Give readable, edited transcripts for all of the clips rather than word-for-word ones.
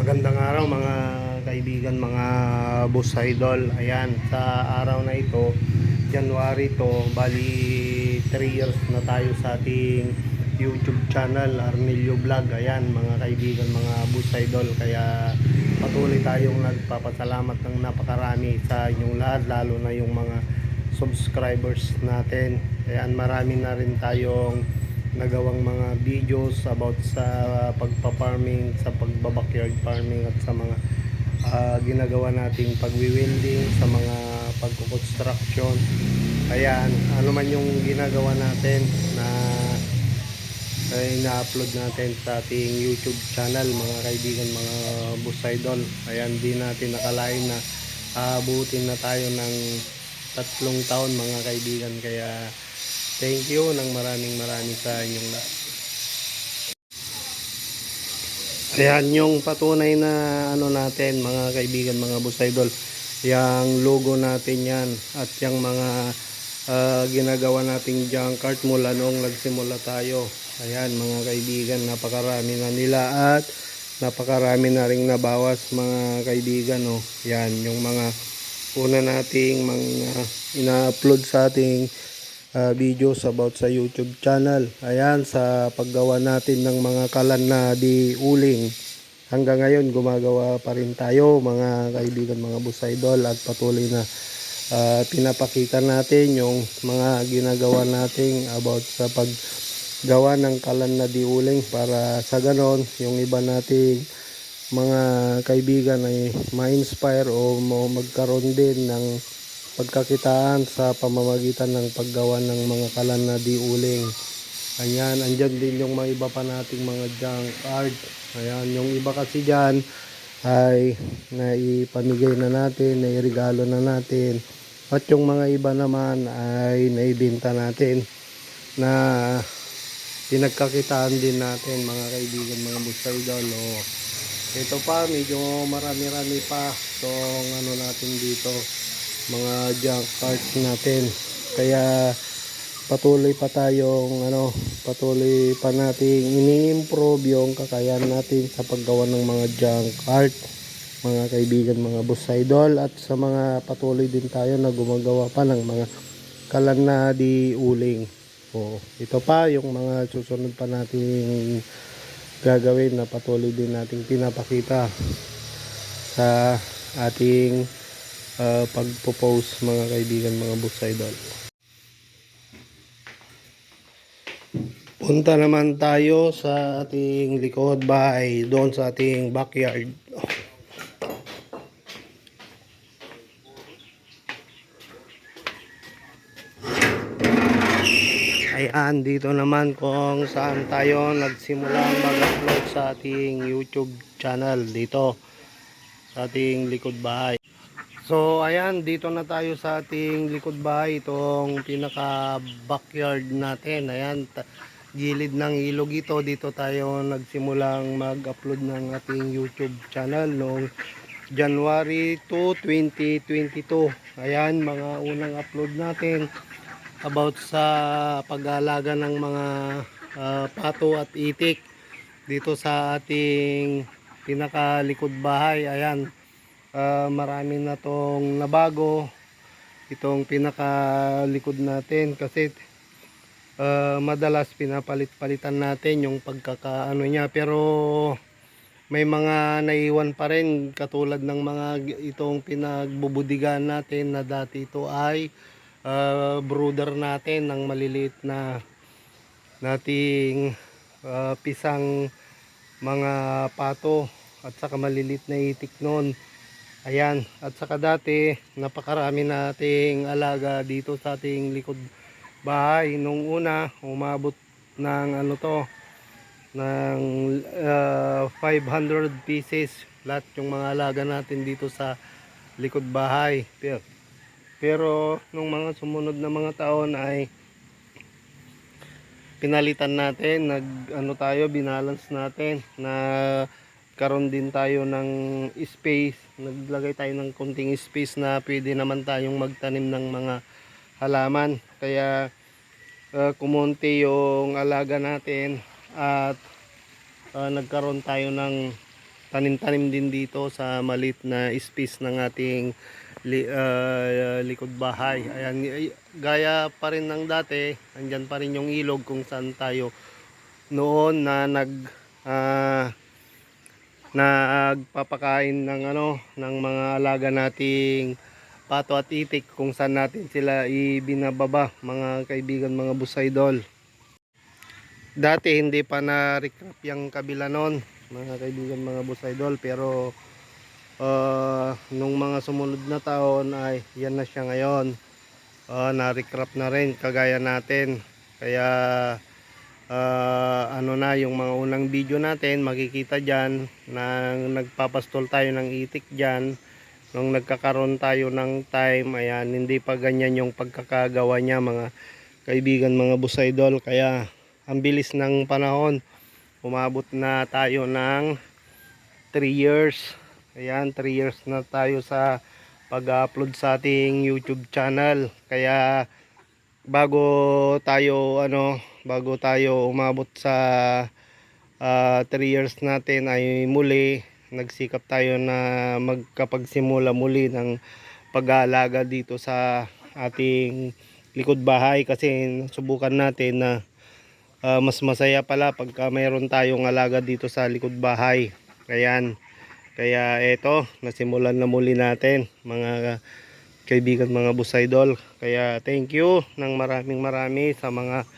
Magandang araw mga kaibigan, mga boss idol. Ayan, sa araw na ito, January to, bali 3 years na tayo sa ating YouTube channel, Arnilio Vlog. Ayan mga kaibigan, mga boss idol. Kaya patuloy tayong nagpapasalamat ng napakarami sa inyong lahat, lalo na yung mga subscribers natin. Ayan, marami na rin tayong nagawang mga videos about sa pagpa-farming, sa pagba-backyard farming at sa mga ginagawa nating pagwi-welding, sa mga pagko-construction. Ayan, ano man yung ginagawa natin na ay na-upload natin sa ating YouTube channel mga kaibigan, mga boss idol. Ayan, di natin nakalain na aabutin na tayo ng 3 taon mga kaibigan. Kaya thank you ng maraming sa inyong lahat. Ayan yung patunay na ano natin mga kaibigan, mga boss idol. Yang logo natin yan at yung mga ginagawa nating junk cart mula noong nagsimula tayo. Ayan mga kaibigan, napakarami na nila at napakarami na ring nabawas mga kaibigan. Oh. Yan yung mga una nating mga ina-upload sa ating videos about sa YouTube channel. Ayan, sa paggawa natin ng mga kalan na di uling. Hanggang ngayon gumagawa pa rin tayo mga kaibigan, mga boss idol, at patuloy na pinapakita natin yung mga ginagawa nating about sa paggawa ng kalan na di uling, para sa ganon yung iba nating mga kaibigan ay ma-inspire o magkaroon din ng pagkakitaan sa pamamagitan ng paggawa ng mga kalan na di uling. Ayan, andyan din yung mga iba pa nating mga junk art. Ayan, yung iba kasi dyan ay naipamigay na natin, nairegalo na natin. At yung mga iba naman ay naibenta natin na pinagkakitaan din natin mga kaibigan, mga boss idol. O, ito pa, medyo marami-rami pa itong ano natin dito, mga junk carts natin. Kaya patuloy pa tayong patuloy pa nating ini-improve yung kakayahan natin sa paggawa ng mga junk art mga kaibigan, mga boss idol, at sa mga patuloy din tayo na gumagawa pa ng mga kalan na di uling. O, ito pa yung mga susunod pa nating gagawin na patuloy din nating pinapakita sa ating pagpo-post mga kaibigan, mga boss idol. Punta naman tayo sa ating likod bahay, doon sa ating backyard. Ayan, dito naman kung saan tayo nagsimulang mag-upload sa ating YouTube channel, dito sa ating likod bahay. So ayan, dito na tayo sa ating likod bahay, itong pinaka backyard natin. Ayan, gilid ng ilog ito. Dito tayo nagsimulang mag-upload ng ating YouTube channel noong January 2, 2022. Ayan, mga unang upload natin about sa pag-aalaga ng mga pato at itik dito sa ating pinakalikod bahay. Ayan, marami na tong nabago itong pinakalikod natin kasi madalas pinapalit-palitan natin yung pagkakaano niya, pero may mga naiwan pa rin katulad ng mga itong pinagbubudigan natin na dati ito ay brooder natin ng maliliit na nating pisang mga pato at saka maliliit na itik noon. Ayan, at saka dati napakarami nating alaga dito sa ating likod bahay. Nung una umabot ng ano to, ng 500 pieces lahat yung mga alaga natin dito sa likod bahay. Pero nung mga sumunod na mga taon ay pinalitan natin, binalance natin na karon din tayo ng space, naglagay tayo ng konting space na pwede naman tayong magtanim ng mga halaman. Kaya kumonti yung alaga natin at nagkaroon tayo ng tanim-tanim din dito sa maliit na space ng ating likod bahay. Ayan, gaya pa rin ng dati, andyan pa rin yung ilog kung saan tayo noon na ah, nagpapakain ng ng mga alaga nating pato at itik, kung saan natin sila ibinababa, mga kaibigan, mga busaydol. Dati hindi pa na-recrop yung kabila noon, mga kaibigan, mga busaydol, pero nung mga sumunod na taon ay yan na siya ngayon. Na-recrop na rin kagaya natin. Kaya ano na yung mga unang video natin, makikita dyan na nagpapastol tayo ng itik dyan nung nagkakaroon tayo ng time. Ayan, hindi pa ganyan yung pagkakagawa niya, mga kaibigan, mga busaydol. Kaya ang bilis ng panahon, umabot na tayo ng 3 years. Ayan, 3 years na tayo sa pag-upload sa ating YouTube channel. Kaya bago tayo bago tayo umabot sa 3 years natin, ay muli nagsikap tayo na magkapagsimula muli ng pag-aalaga dito sa ating likod bahay, kasi subukan natin na mas masaya pala pagka mayroon tayong alaga dito sa likod bahay. Ayan, kaya eto, nasimulan na muli natin, mga kaibigan, mga busaydol. Kaya thank you ng maraming sa mga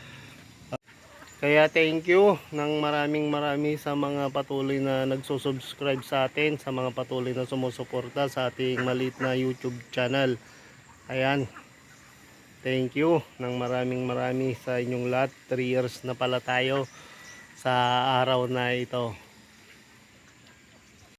marami sa mga patuloy na nagsusubscribe sa atin, sa mga patuloy na sumusuporta sa ating maliit na YouTube channel. Ayan, thank you ng marami sa inyong lahat. 3 years na pala tayo sa araw na ito.